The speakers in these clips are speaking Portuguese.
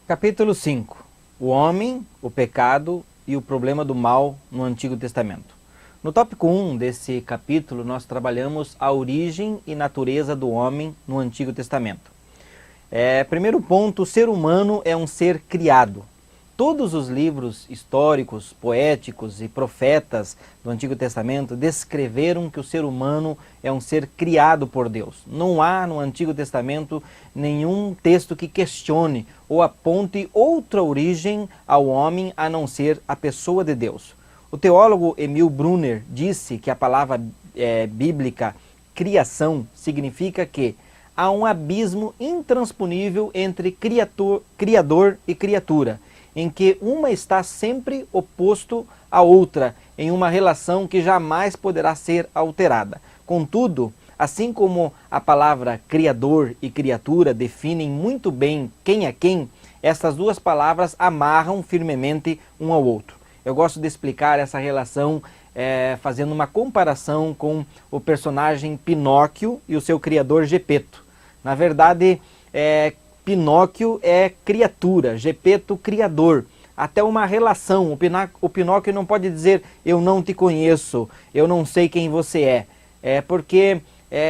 Capítulo 5. O homem, o pecado e o problema do mal no Antigo Testamento. No tópico 1 desse capítulo, nós trabalhamos a origem e natureza do homem no Antigo Testamento. Primeiro ponto, o ser humano é um ser criado. Todos os livros históricos, poéticos e profetas do Antigo Testamento descreveram que o ser humano é um ser criado por Deus. Não há no Antigo Testamento nenhum texto que questione ou aponte outra origem ao homem a não ser a pessoa de Deus. O teólogo Emil Brunner disse que a palavra bíblica criação significa que há um abismo intransponível entre criador e criatura, em que uma está sempre oposto à outra, em uma relação que jamais poderá ser alterada. Contudo, assim como a palavra criador e criatura definem muito bem quem é quem, essas duas palavras amarram firmemente um ao outro. Eu gosto de explicar essa relação fazendo uma comparação com o personagem Pinóquio e o seu criador Gepeto. Na verdade, Pinóquio é criatura, Gepeto criador. Até uma relação. O Pinóquio não pode dizer eu não te conheço, eu não sei quem você é. Porque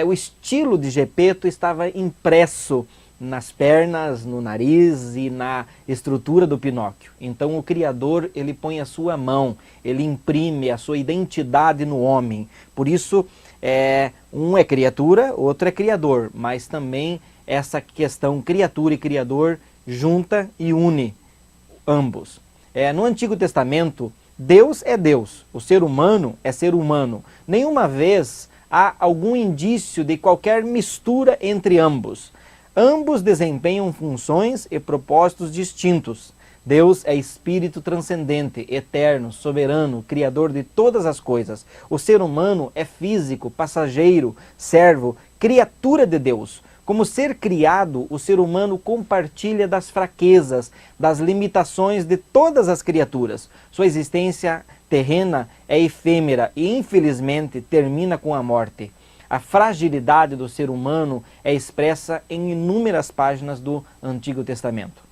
o estilo de Gepeto estava impresso nas pernas, no nariz e na estrutura do Pinóquio. Então o Criador, ele põe a sua mão, ele imprime a sua identidade no homem. Por isso, um é criatura, outro é criador, mas também essa questão criatura e criador junta e une ambos. No Antigo Testamento, Deus é Deus, o ser humano é ser humano. Nenhuma vez há algum indício de qualquer mistura entre ambos. Ambos desempenham funções e propósitos distintos. Deus é espírito transcendente, eterno, soberano, criador de todas as coisas. O ser humano é físico, passageiro, servo, criatura de Deus. Como ser criado, o ser humano compartilha das fraquezas, das limitações de todas as criaturas. Sua existência terrena é efêmera e, infelizmente, termina com a morte. A fragilidade do ser humano é expressa em inúmeras páginas do Antigo Testamento.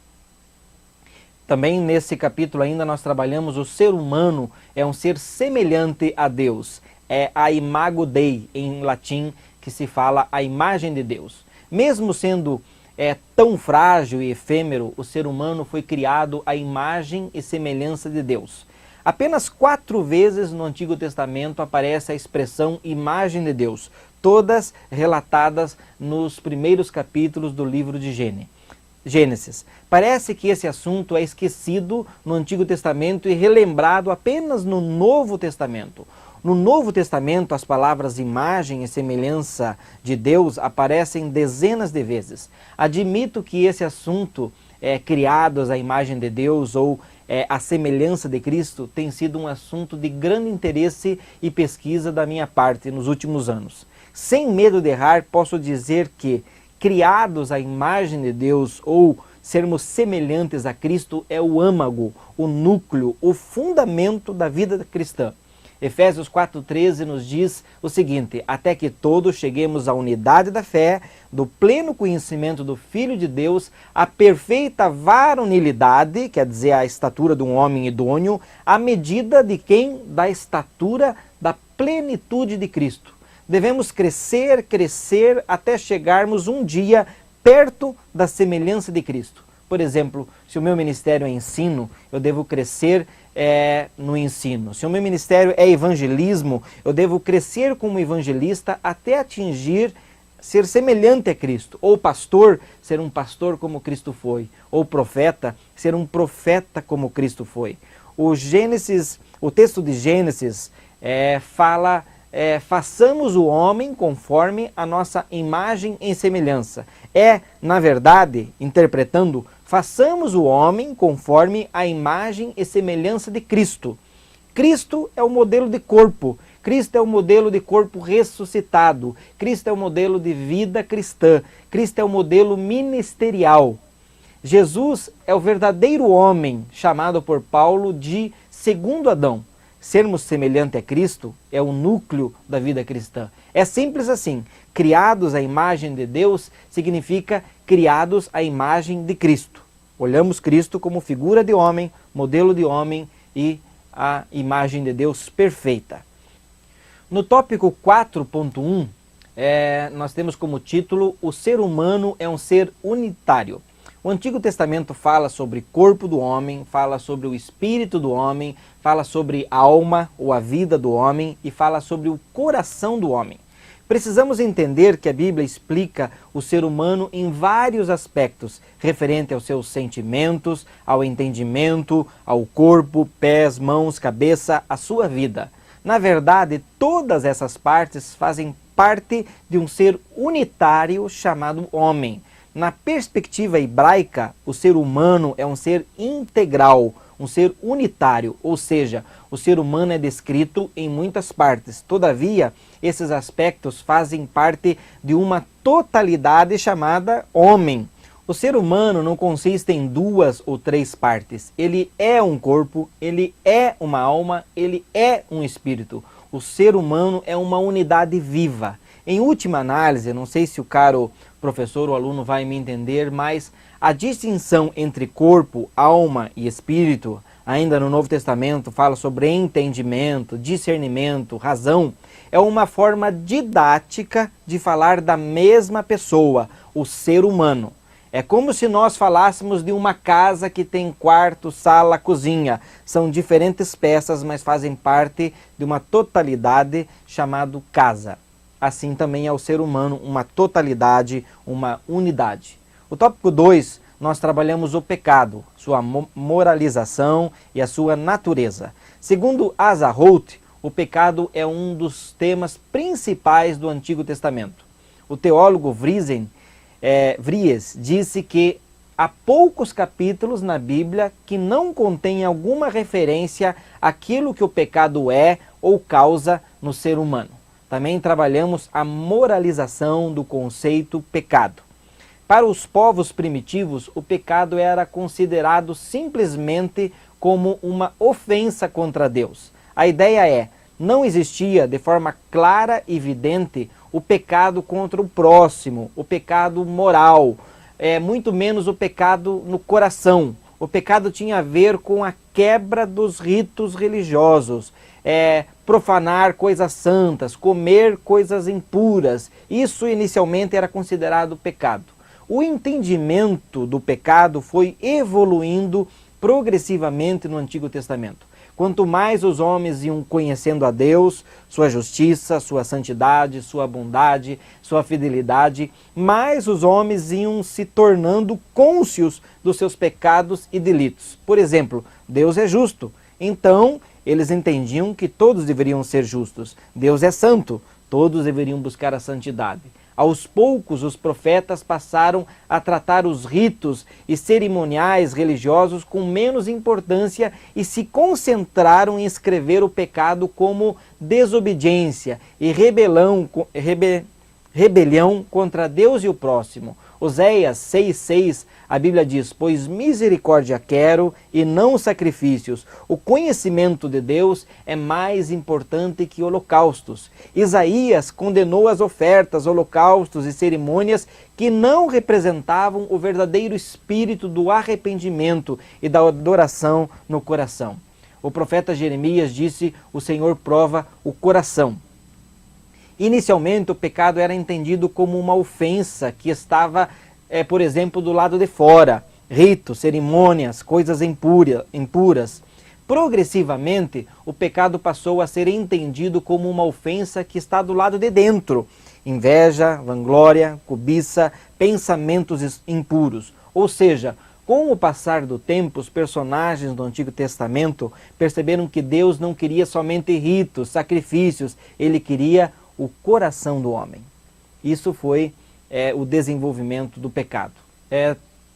Também nesse capítulo ainda nós trabalhamos o ser humano é um ser semelhante a Deus. É a imago Dei, em latim, que se fala a imagem de Deus. Mesmo sendo tão frágil e efêmero, o ser humano foi criado à imagem e semelhança de Deus. Apenas 4 vezes no Antigo Testamento aparece a expressão imagem de Deus, todas relatadas nos primeiros capítulos do livro de Gênesis. Parece que esse assunto é esquecido no Antigo Testamento e relembrado apenas no Novo Testamento. No Novo Testamento, as palavras imagem e semelhança de Deus aparecem dezenas de vezes. Admito que esse assunto, criados à imagem de Deus ou a semelhança de Cristo, tem sido um assunto de grande interesse e pesquisa da minha parte nos últimos anos. Sem medo de errar, posso dizer que criados à imagem de Deus ou sermos semelhantes a Cristo é o âmago, o núcleo, o fundamento da vida cristã. Efésios 4,13 nos diz o seguinte: até que todos cheguemos à unidade da fé, do pleno conhecimento do Filho de Deus, à perfeita varonilidade, quer dizer, a estatura de um homem idôneo, à medida de quem? Da estatura da plenitude de Cristo. Devemos crescer até chegarmos um dia perto da semelhança de Cristo. Por exemplo, se o meu ministério é ensino, eu devo crescer no ensino. Se o meu ministério é evangelismo, eu devo crescer como evangelista até atingir ser semelhante a Cristo. Ou pastor, ser um pastor como Cristo foi. Ou profeta, ser um profeta como Cristo foi. O texto de Gênesis fala: façamos o homem conforme a nossa imagem e semelhança. Na verdade, interpretando, façamos o homem conforme a imagem e semelhança de Cristo. Cristo é o modelo de corpo. Cristo é o modelo de corpo ressuscitado. Cristo é o modelo de vida cristã. Cristo é o modelo ministerial. Jesus é o verdadeiro homem, chamado por Paulo de segundo Adão. Sermos semelhante a Cristo é o núcleo da vida cristã. É simples assim. Criados à imagem de Deus significa criados à imagem de Cristo. Olhamos Cristo como figura de homem, modelo de homem e a imagem de Deus perfeita. No tópico 4.1, nós temos como título: o ser humano é um ser unitário. O Antigo Testamento fala sobre corpo do homem, fala sobre o espírito do homem, fala sobre a alma ou a vida do homem e fala sobre o coração do homem. Precisamos entender que a Bíblia explica o ser humano em vários aspectos, referente aos seus sentimentos, ao entendimento, ao corpo, pés, mãos, cabeça, à sua vida. Na verdade, todas essas partes fazem parte de um ser unitário chamado homem. Na perspectiva hebraica, o ser humano é um ser integral, um ser unitário, ou seja, o ser humano é descrito em muitas partes. Todavia, esses aspectos fazem parte de uma totalidade chamada homem. O ser humano não consiste em 2 ou 3 partes. Ele é um corpo, ele é uma alma, ele é um espírito. O ser humano é uma unidade viva. Em última análise, não sei se o caro professor ou aluno vai me entender, mas a distinção entre corpo, alma e espírito, ainda no Novo Testamento, fala sobre entendimento, discernimento, razão. É uma forma didática de falar da mesma pessoa, o ser humano. É como se nós falássemos de uma casa que tem quarto, sala, cozinha. São diferentes peças, mas fazem parte de uma totalidade chamada casa. Assim também é o ser humano, uma totalidade, uma unidade. O tópico 2, nós trabalhamos o pecado, sua moralização e a sua natureza. Segundo Asa Holt, o pecado é um dos temas principais do Antigo Testamento. O teólogo Vries disse que há poucos capítulos na Bíblia que não contêm alguma referência àquilo que o pecado é ou causa no ser humano. Também trabalhamos a moralização do conceito pecado. Para os povos primitivos, o pecado era considerado simplesmente como uma ofensa contra Deus. A ideia é, não existia de forma clara e evidente o pecado contra o próximo, o pecado moral, muito menos o pecado no coração. O pecado tinha a ver com a quebra dos ritos religiosos, profanar coisas santas, comer coisas impuras. Isso inicialmente era considerado pecado. O entendimento do pecado foi evoluindo progressivamente no Antigo Testamento. Quanto mais os homens iam conhecendo a Deus, sua justiça, sua santidade, sua bondade, sua fidelidade, mais os homens iam se tornando cônscios dos seus pecados e delitos. Por exemplo, Deus é justo, então eles entendiam que todos deveriam ser justos. Deus é santo, todos deveriam buscar a santidade. Aos poucos, os profetas passaram a tratar os ritos e cerimoniais religiosos com menos importância e se concentraram em escrever o pecado como desobediência e rebelião contra Deus e o próximo. Oséias 6,6, a Bíblia diz: pois misericórdia quero e não sacrifícios. O conhecimento de Deus é mais importante que holocaustos. Isaías condenou as ofertas, holocaustos e cerimônias que não representavam o verdadeiro espírito do arrependimento e da adoração no coração. O profeta Jeremias disse: o Senhor prova o coração. Inicialmente, o pecado era entendido como uma ofensa que estava, por exemplo, do lado de fora. Ritos, cerimônias, coisas impuras. Progressivamente, o pecado passou a ser entendido como uma ofensa que está do lado de dentro. Inveja, vanglória, cobiça, pensamentos impuros. Ou seja, com o passar do tempo, os personagens do Antigo Testamento perceberam que Deus não queria somente ritos, sacrifícios, Ele queria o coração do homem. Isso foi o desenvolvimento do pecado.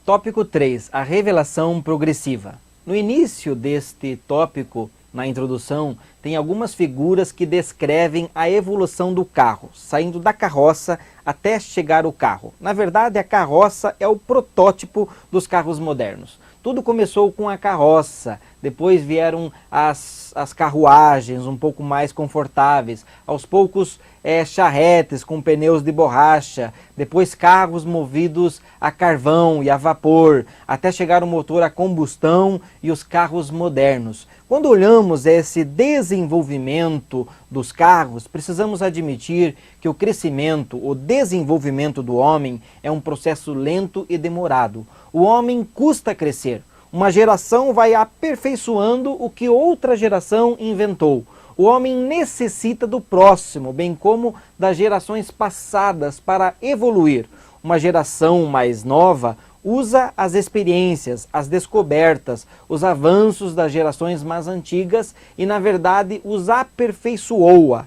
Tópico 3, a revelação progressiva. No início deste tópico, na introdução, tem algumas figuras que descrevem a evolução do carro, saindo da carroça até chegar ao carro. Na verdade, a carroça é o protótipo dos carros modernos. Tudo começou com a carroça, depois vieram as carruagens um pouco mais confortáveis, aos poucos charretes com pneus de borracha, depois carros movidos a carvão e a vapor, até chegar o motor a combustão e os carros modernos. Quando olhamos esse desenvolvimento dos carros, precisamos admitir que o crescimento, o desenvolvimento do homem é um processo lento e demorado. O homem custa crescer. Uma geração vai aperfeiçoando o que outra geração inventou. O homem necessita do próximo, bem como das gerações passadas para evoluir. Uma geração mais nova usa as experiências, as descobertas, os avanços das gerações mais antigas e, na verdade, os aperfeiçoa.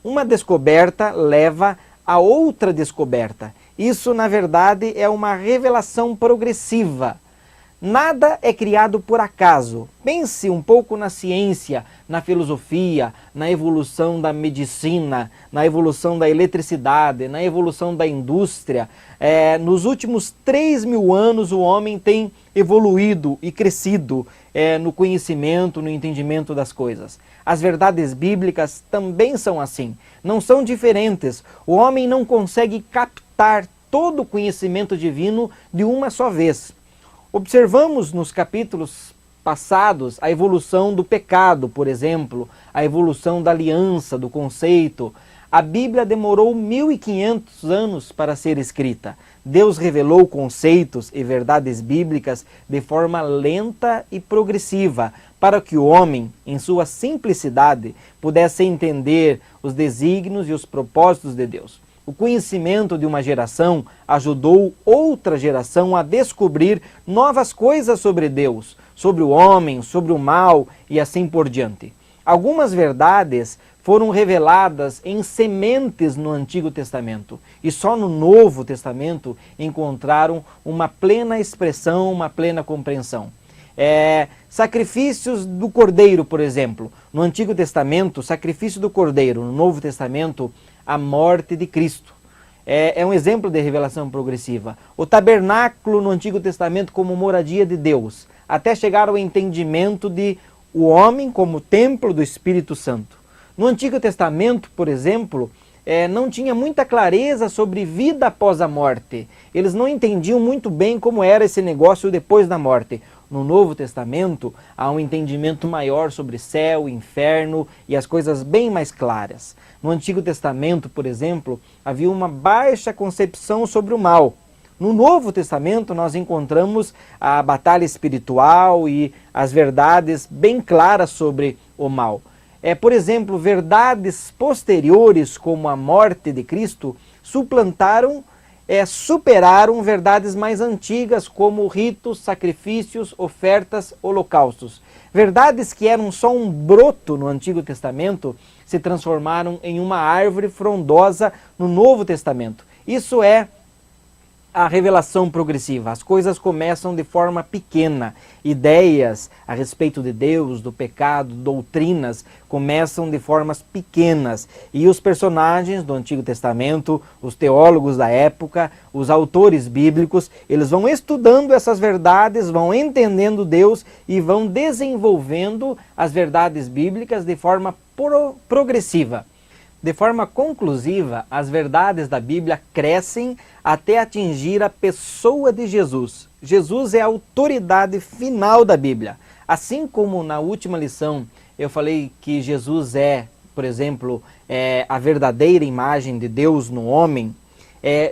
Uma descoberta leva a outra descoberta. Isso, na verdade, é uma revelação progressiva. Nada é criado por acaso. Pense um pouco na ciência, na filosofia, na evolução da medicina, na evolução da eletricidade, na evolução da indústria. Nos últimos 3.000 anos o homem tem evoluído e crescido no conhecimento, no entendimento das coisas. As verdades bíblicas também são assim, não são diferentes. O homem não consegue captar todo o conhecimento divino de uma só vez. Observamos nos capítulos passados a evolução do pecado, por exemplo, a evolução da aliança, do conceito. A Bíblia demorou 1.500 anos para ser escrita. Deus revelou conceitos e verdades bíblicas de forma lenta e progressiva, para que o homem, em sua simplicidade, pudesse entender os desígnios e os propósitos de Deus. O conhecimento de uma geração ajudou outra geração a descobrir novas coisas sobre Deus, sobre o homem, sobre o mal e assim por diante. Algumas verdades foram reveladas em sementes no Antigo Testamento e só no Novo Testamento encontraram uma plena expressão, uma plena compreensão. Sacrifícios do Cordeiro, por exemplo. No Antigo Testamento, sacrifício do Cordeiro. No Novo Testamento, a morte de Cristo. É um exemplo de revelação progressiva. O tabernáculo no Antigo Testamento como moradia de Deus, até chegar ao entendimento de o homem como templo do Espírito Santo. No Antigo Testamento, por exemplo, não tinha muita clareza sobre vida após a morte. Eles não entendiam muito bem como era esse negócio depois da morte. No Novo Testamento, há um entendimento maior sobre céu, inferno e as coisas bem mais claras. No Antigo Testamento, por exemplo, havia uma baixa concepção sobre o mal. No Novo Testamento, nós encontramos a batalha espiritual e as verdades bem claras sobre o mal. Por exemplo, verdades posteriores, como a morte de Cristo, superaram verdades mais antigas como ritos, sacrifícios, ofertas, holocaustos. Verdades que eram só um broto no Antigo Testamento se transformaram em uma árvore frondosa no Novo Testamento. Isso é a revelação progressiva. As coisas começam de forma pequena. Ideias a respeito de Deus, do pecado, doutrinas, começam de formas pequenas. E os personagens do Antigo Testamento, os teólogos da época, os autores bíblicos, eles vão estudando essas verdades, vão entendendo Deus e vão desenvolvendo as verdades bíblicas de forma progressiva. De forma conclusiva, as verdades da Bíblia crescem até atingir a pessoa de Jesus. Jesus é a autoridade final da Bíblia. Assim como na última lição eu falei que Jesus por exemplo, a verdadeira imagem de Deus no homem,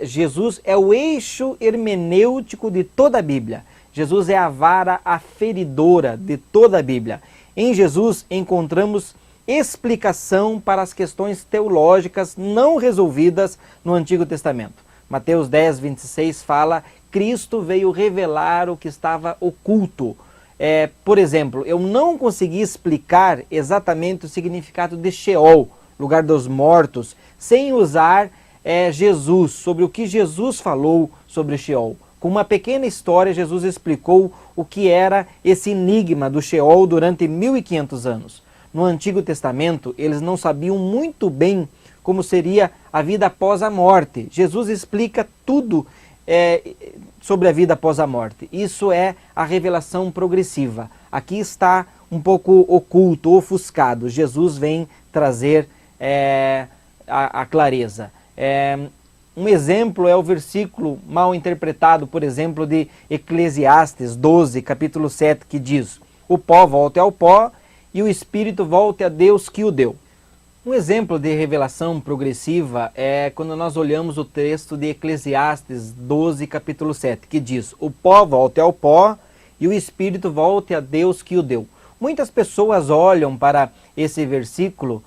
Jesus é o eixo hermenêutico de toda a Bíblia. Jesus é a vara aferidora de toda a Bíblia. Em Jesus encontramos explicação para as questões teológicas não resolvidas no Antigo Testamento. Mateus 10, 26 fala: Cristo veio revelar o que estava oculto. Por exemplo, eu não consegui explicar exatamente o significado de Sheol, lugar dos mortos, sem usar Jesus, sobre o que Jesus falou sobre Sheol. Com uma pequena história, Jesus explicou o que era esse enigma do Sheol durante 1.500 anos. no Antigo Testamento, eles não sabiam muito bem como seria a vida após a morte. Jesus explica tudo sobre a vida após a morte. Isso é a revelação progressiva. Aqui está um pouco oculto, ofuscado. Jesus vem trazer a clareza. Um exemplo é o versículo mal interpretado, por exemplo, de Eclesiastes 12, capítulo 7, que diz: o pó volte ao pó e o espírito volte a Deus que o deu. Um exemplo de revelação progressiva é quando nós olhamos o texto de Eclesiastes 12, capítulo 7, que diz: o pó volte ao pó e o espírito volte a Deus que o deu. Muitas pessoas olham para esse versículo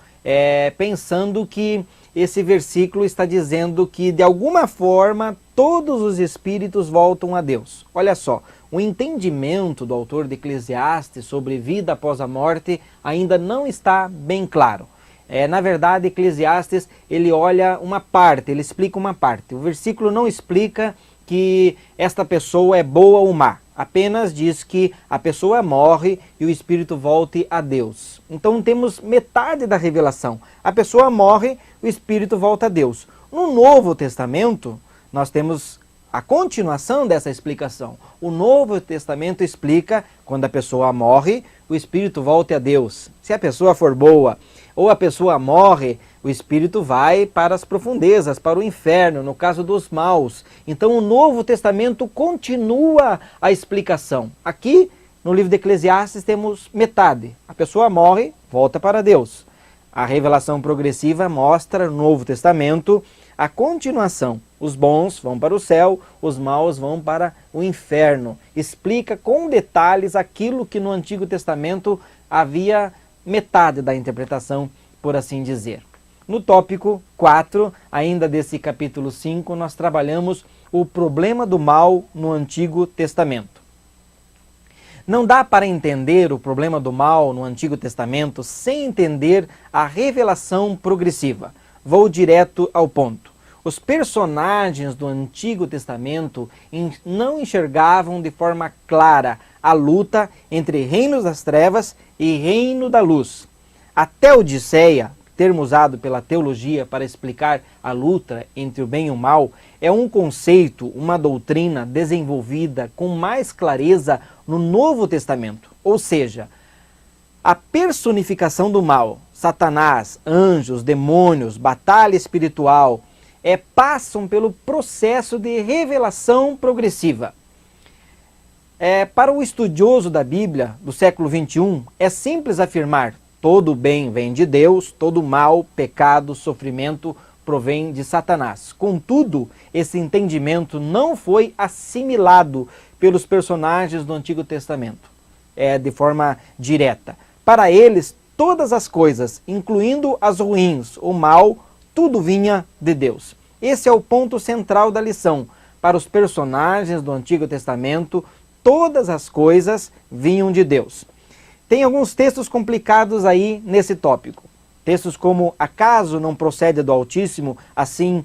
pensando que esse versículo está dizendo que, de alguma forma, todos os espíritos voltam a Deus. Olha só, o entendimento do autor de Eclesiastes sobre vida após a morte ainda não está bem claro. Na verdade, Eclesiastes, ele olha uma parte, ele explica uma parte. O versículo não explica que esta pessoa é boa ou má. Apenas diz que a pessoa morre e o espírito volte a Deus. Então temos metade da revelação. A pessoa morre, o espírito volta a Deus. No Novo Testamento, nós temos a continuação dessa explicação. O Novo Testamento explica quando a pessoa morre, o espírito volta a Deus. Se a pessoa for boa ou a pessoa morre, o espírito vai para as profundezas, para o inferno, no caso dos maus. Então o Novo Testamento continua a explicação. Aqui, no livro de Eclesiastes, temos metade. A pessoa morre, volta para Deus. A revelação progressiva mostra no Novo Testamento a continuação. Os bons vão para o céu, os maus vão para o inferno. Explica com detalhes aquilo que no Antigo Testamento havia metade da interpretação, por assim dizer. No tópico 4, ainda desse capítulo 5, nós trabalhamos o problema do mal no Antigo Testamento. Não dá para entender o problema do mal no Antigo Testamento sem entender a revelação progressiva. Vou direto ao ponto. Os personagens do Antigo Testamento não enxergavam de forma clara a luta entre reinos das trevas e reino da luz. A Teodiceia, termo usado pela teologia para explicar a luta entre o bem e o mal, é um conceito, uma doutrina desenvolvida com mais clareza no Novo Testamento. Ou seja, a personificação do mal, Satanás, anjos, demônios, batalha espiritual, passam pelo processo de revelação progressiva. Para o estudioso da Bíblia do século XXI, é simples afirmar: todo bem vem de Deus, todo mal, pecado, sofrimento provém de Satanás. Contudo, esse entendimento não foi assimilado pelos personagens do Antigo Testamento de forma direta. Para eles, todas as coisas, incluindo as ruins, o mal, tudo vinha de Deus. Esse é o ponto central da lição. Para os personagens do Antigo Testamento, todas as coisas vinham de Deus. Tem alguns textos complicados aí nesse tópico. Textos como: acaso não procede do Altíssimo, assim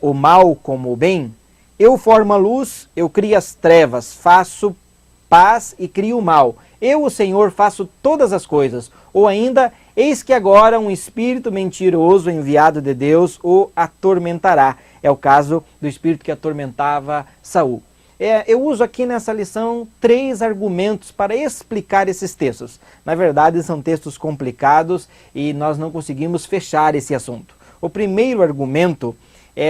o mal como o bem? Eu formo a luz, eu crio as trevas, faço paz e crio o mal. Eu, o Senhor, faço todas as coisas. Ou ainda: eis que agora um espírito mentiroso enviado de Deus o atormentará. É o caso do espírito que atormentava Saul. Eu uso aqui nessa lição 3 argumentos para explicar esses textos. Na verdade, são textos complicados e nós não conseguimos fechar esse assunto. O primeiro argumento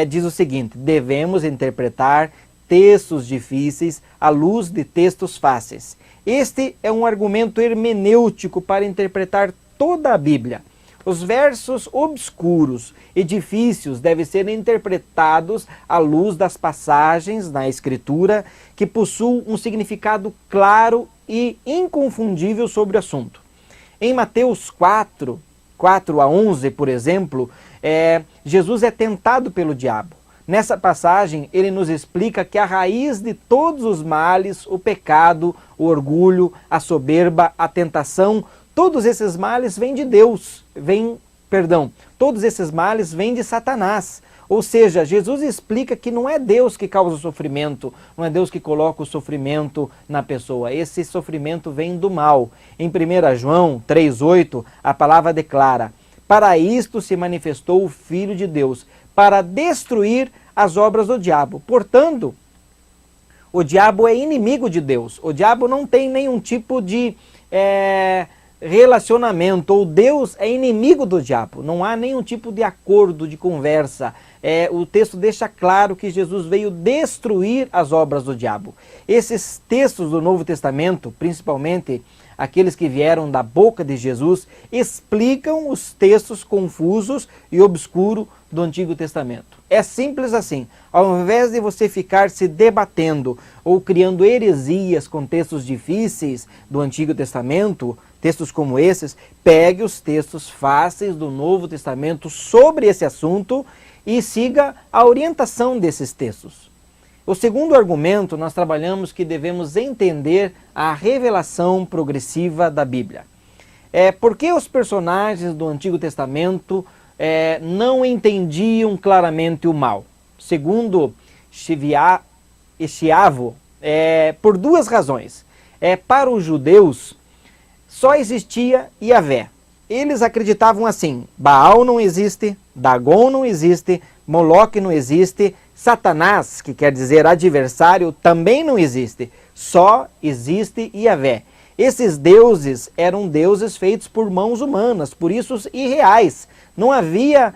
diz o seguinte: devemos interpretar textos difíceis à luz de textos fáceis. Este é um argumento hermenêutico para interpretar toda a Bíblia. Os versos obscuros e difíceis devem ser interpretados à luz das passagens na Escritura que possuem um significado claro e inconfundível sobre o assunto. Em Mateus 4 a 11, por exemplo, Jesus é tentado pelo diabo. Nessa passagem, ele nos explica que a raiz de todos os males, o pecado, o orgulho, a soberba, a tentação, todos esses males vêm de Deus, todos esses males vêm de Satanás. Ou seja, Jesus explica que não é Deus que causa o sofrimento, não é Deus que coloca o sofrimento na pessoa. Esse sofrimento vem do mal. Em 1 João 3,8, a palavra declara: para isto se manifestou o Filho de Deus, para destruir as obras do diabo. Portanto, o diabo é inimigo de Deus. O diabo não tem nenhum tipo de relacionamento, ou Deus é inimigo do diabo. Não há nenhum tipo de acordo, de conversa. O texto deixa claro que Jesus veio destruir as obras do diabo. Esses textos do Novo Testamento, principalmente aqueles que vieram da boca de Jesus, explicam os textos confusos e obscuros do Antigo Testamento. É simples assim. Ao invés de você ficar se debatendo ou criando heresias com textos difíceis do Antigo Testamento, textos como esses, pegue os textos fáceis do Novo Testamento sobre esse assunto e siga a orientação desses textos. O segundo argumento, nós trabalhamos que devemos entender a revelação progressiva da Bíblia. Por que os personagens do Antigo Testamento não entendiam claramente o mal? Segundo Schiavo, por duas razões. Para os judeus, só existia Yahvé. Eles acreditavam assim: Baal não existe, Dagon não existe, Moloque não existe, Satanás, que quer dizer adversário, também não existe. Só existe Yahvé. Esses deuses eram deuses feitos por mãos humanas, por isso irreais. Não havia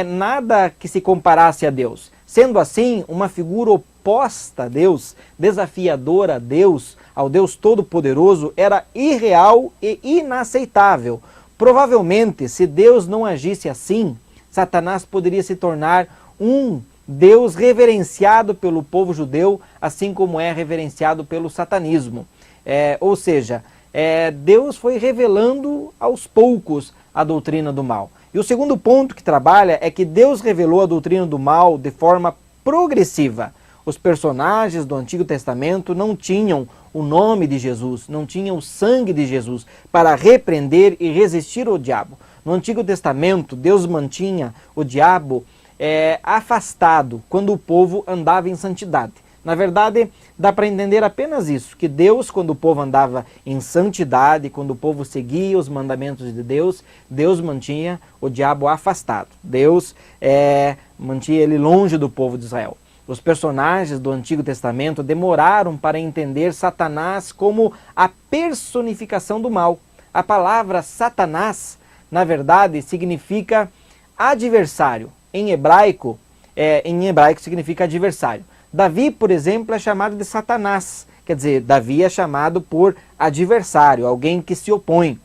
nada que se comparasse a Deus. Sendo assim, uma figura oposta a Deus, desafiadora a Deus, ao Deus Todo-Poderoso, era irreal e inaceitável. Provavelmente, se Deus não agisse assim, Satanás poderia se tornar um Deus reverenciado pelo povo judeu, assim como é reverenciado pelo satanismo. Ou seja, Deus foi revelando aos poucos a doutrina do mal. E o segundo ponto que trabalha é que Deus revelou a doutrina do mal de forma progressiva. Os personagens do Antigo Testamento não tinham o nome de Jesus, não tinham o sangue de Jesus para repreender e resistir ao diabo. No Antigo Testamento, Deus mantinha o diabo afastado quando o povo andava em santidade. Na verdade, dá para entender apenas isso, que Deus, quando o povo andava em santidade, quando o povo seguia os mandamentos de Deus, Deus mantinha o diabo afastado. Deus mantinha ele longe do povo de Israel. Os personagens do Antigo Testamento demoraram para entender Satanás como a personificação do mal. A palavra Satanás, na verdade, significa adversário. Em hebraico significa adversário. Davi, por exemplo, é chamado de Satanás. Quer dizer, Davi é chamado por adversário, alguém que se opõe.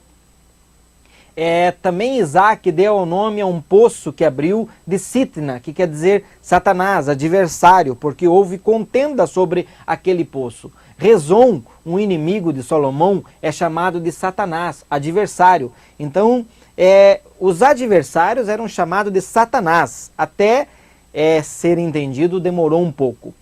Também Isaac deu o nome a um poço que abriu de Sitna, que quer dizer Satanás, adversário, porque houve contenda sobre aquele poço. Rezon, um inimigo de Salomão, é chamado de Satanás, adversário. Então, os adversários eram chamados de Satanás. Até ser entendido demorou um pouco.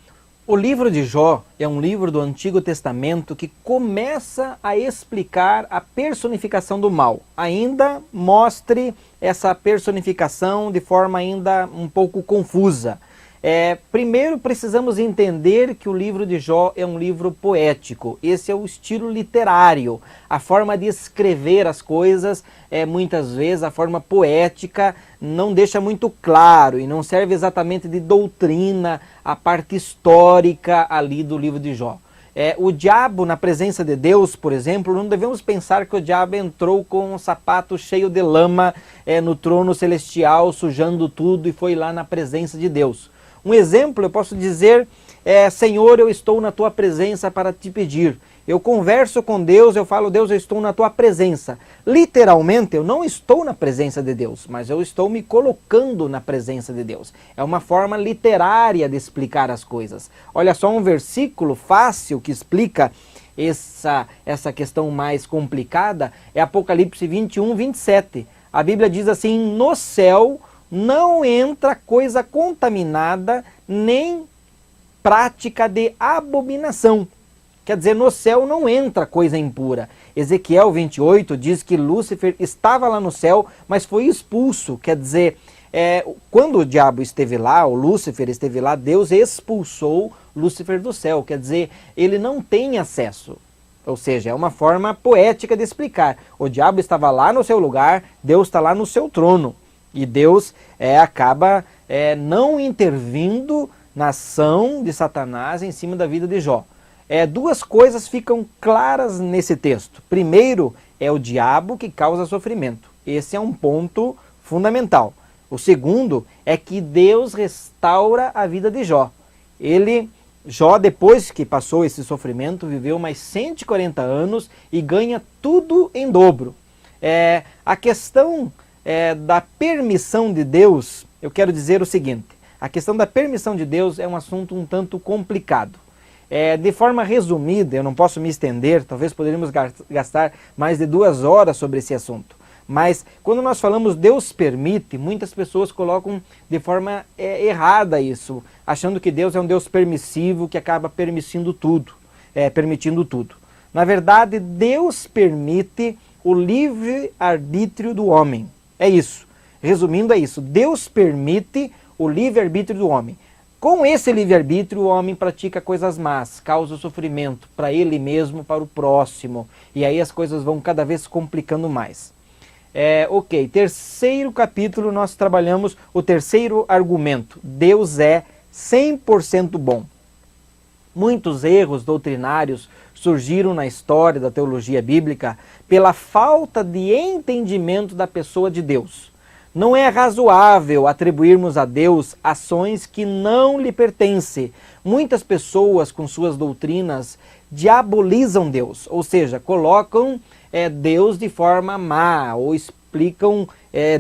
O livro de Jó é um livro do Antigo Testamento que começa a explicar a personificação do mal. Ainda mostre essa personificação de forma ainda um pouco confusa. Primeiro precisamos entender que o livro de Jó é um livro poético. Esse é o estilo literário. A forma de escrever as coisas, muitas vezes a forma poética não deixa muito claro e não serve exatamente de doutrina a parte histórica ali do livro de Jó. O diabo na presença de Deus, por exemplo, não devemos pensar que o diabo entrou com um sapato cheio de lama no trono celestial, sujando tudo e foi lá na presença de Deus. Um exemplo, eu posso dizer, Senhor, eu estou na tua presença para te pedir. Eu converso com Deus, eu falo, Deus, eu estou na tua presença. Literalmente, eu não estou na presença de Deus, mas eu estou me colocando na presença de Deus. É uma forma literária de explicar as coisas. Olha só um versículo fácil que explica essa questão mais complicada, é Apocalipse 21, 27. A Bíblia diz assim: no céu não entra coisa contaminada, nem prática de abominação. Quer dizer, no céu não entra coisa impura. Ezequiel 28 diz que Lúcifer estava lá no céu, mas foi expulso. Quer dizer, quando o diabo esteve lá, o Lúcifer esteve lá, Deus expulsou Lúcifer do céu. Quer dizer, ele não tem acesso. Ou seja, é uma forma poética de explicar. O diabo estava lá no seu lugar, Deus está lá no seu trono. E Deus acaba não intervindo na ação de Satanás em cima da vida de Jó. Duas coisas ficam claras nesse texto. Primeiro, é o diabo que causa sofrimento. Esse é um ponto fundamental. O segundo é que Deus restaura a vida de Jó. Jó, depois que passou esse sofrimento, viveu mais 140 anos e ganha tudo em dobro. A questão da permissão de Deus, eu quero dizer o seguinte: a questão da permissão de Deus é um assunto um tanto complicado. De forma resumida, eu não posso me estender, talvez poderíamos gastar mais de 2 horas sobre esse assunto. Mas quando nós falamos Deus permite, muitas pessoas colocam de forma errada isso, achando que Deus é um Deus permissivo que acaba permitindo tudo. Na verdade, Deus permite o livre-arbítrio do homem. É isso. Resumindo, é isso. Deus permite o livre-arbítrio do homem. Com esse livre-arbítrio, o homem pratica coisas más, causa sofrimento para ele mesmo, para o próximo. E aí as coisas vão cada vez complicando mais. Terceiro capítulo, nós trabalhamos o terceiro argumento. Deus é 100% bom. Muitos erros doutrinários surgiram na história da teologia bíblica pela falta de entendimento da pessoa de Deus. Não é razoável atribuirmos a Deus ações que não lhe pertencem. Muitas pessoas, com suas doutrinas, diabolizam Deus, ou seja, colocam Deus de forma má, ou explicam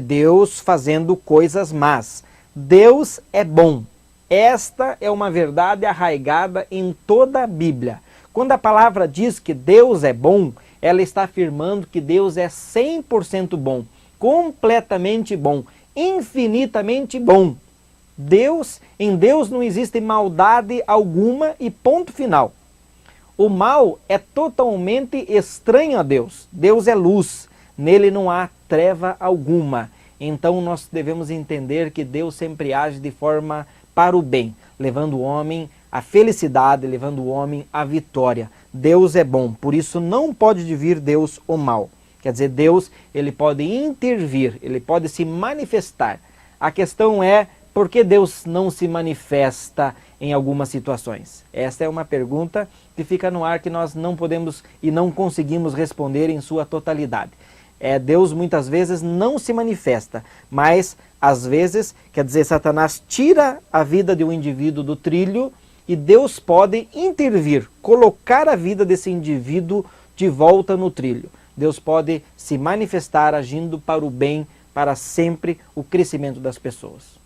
Deus fazendo coisas más. Deus é bom. Esta é uma verdade arraigada em toda a Bíblia. Quando a palavra diz que Deus é bom, ela está afirmando que Deus é 100% bom, completamente bom, infinitamente bom. Em Deus não existe maldade alguma e ponto final. O mal é totalmente estranho a Deus. Deus é luz, nele não há treva alguma. Então nós devemos entender que Deus sempre age de forma para o bem, levando o homem à felicidade, levando o homem à vitória. Deus é bom, por isso não pode vir Deus o mal. Quer dizer, Deus ele pode intervir, ele pode se manifestar. A questão é, por que Deus não se manifesta em algumas situações? Esta é uma pergunta que fica no ar, que nós não podemos e não conseguimos responder em sua totalidade. Deus muitas vezes não se manifesta, mas às vezes, quer dizer, Satanás tira a vida de um indivíduo do trilho e Deus pode intervir, colocar a vida desse indivíduo de volta no trilho. Deus pode se manifestar agindo para o bem, para sempre o crescimento das pessoas.